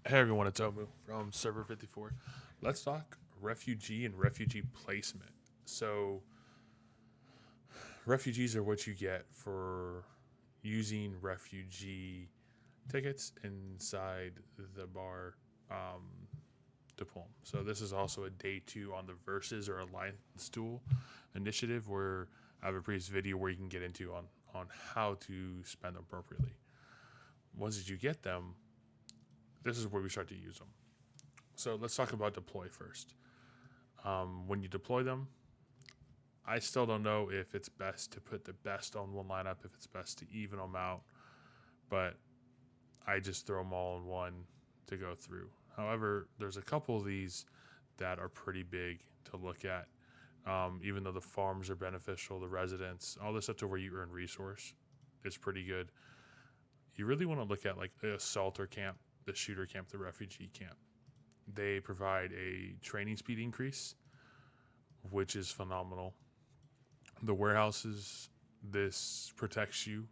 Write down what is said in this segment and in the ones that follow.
Hey everyone, it's Omu from Server 54. Let's talk refugee and refugee placement. So, refugees are what you get for using refugee tickets inside the bar diploma. So, this is also a day two on the Versus or Alliance Tool initiative where I have a previous video where you can get into on how to spend them appropriately. Once you get them, this is where we start to use them. So let's talk about deploy first. When you deploy them, I still don't know if it's best to put the best on one lineup, if it's best to even them out, but I just throw them all in one to go through. However, there's a couple of these that are pretty big to look at. Even though the farms are beneficial, the residents, all this stuff to where you earn resource is pretty good. You really want to look at like the assaulter camp, the shooter camp, the refugee camp. They provide a training speed increase, which is phenomenal. The warehouses, this protects you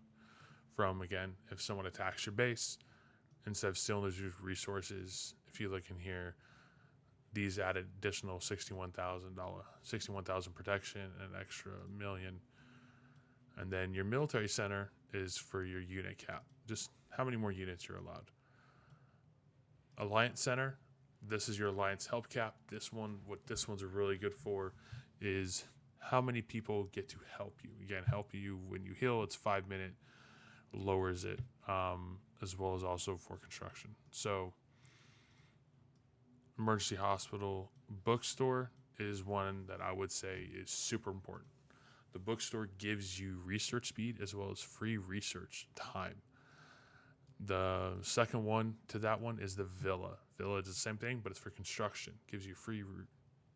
from, again, if someone attacks your base, instead of stealing those resources, if you look in here, these add additional $61,000, 61,000 protection, and an extra million. And then your military center is for your unit cap, just how many more units you're allowed. Alliance center, this is your alliance help cap. What this one's really good for is how many people get to help you. Again, help you when you heal, it's 5 minute, lowers it, as well as also for construction. So emergency hospital, bookstore is one that I would say is super important. The bookstore gives you research speed as well as free research time. The second one to that one is the villa. Villa is the same thing, but it's for construction. Gives you free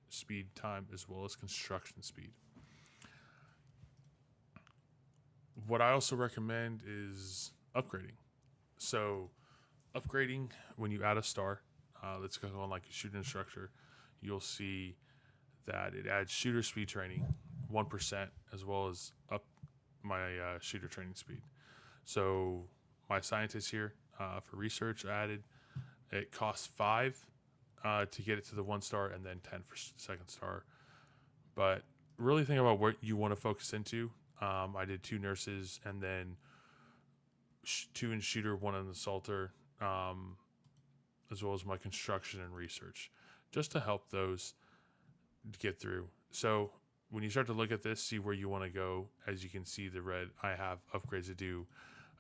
speed time as well as construction speed. What I also recommend is upgrading. So, upgrading when you add a star, let's go on like a shooting instructor, you'll see that it adds shooter speed training 1% as well as up my shooter training speed. So my scientist here for research added it costs 5 to get it to the 1 star and then 10 for second star. But really think about what you want to focus into. I did 2 nurses and then 2 in shooter, 1 in assaulter, as well as my construction and research, just to help those get through. So when you start to look at this, see where you want to go. As you can see, the red, I have upgrades to do.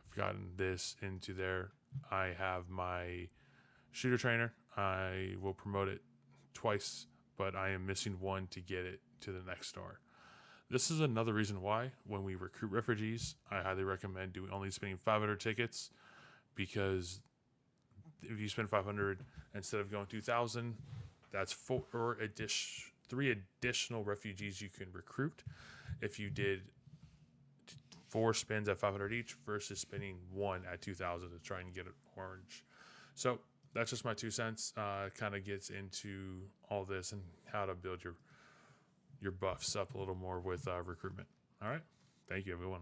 I've gotten this into there. I have my shooter trainer. I will promote it twice, but I am missing 1 to get it to the next star. This is another reason why when we recruit refugees, I highly recommend doing only spending 500 tickets, because if you spend 500 instead of going 2,000, that's 3 additional refugees you can recruit if you did 4 spins at 500 each versus spending 1 at 2,000 to try and get it orange. So that's just my 2 cents. Kind of gets into all this and how to build your buffs up a little more with recruitment. All right. Thank you, everyone.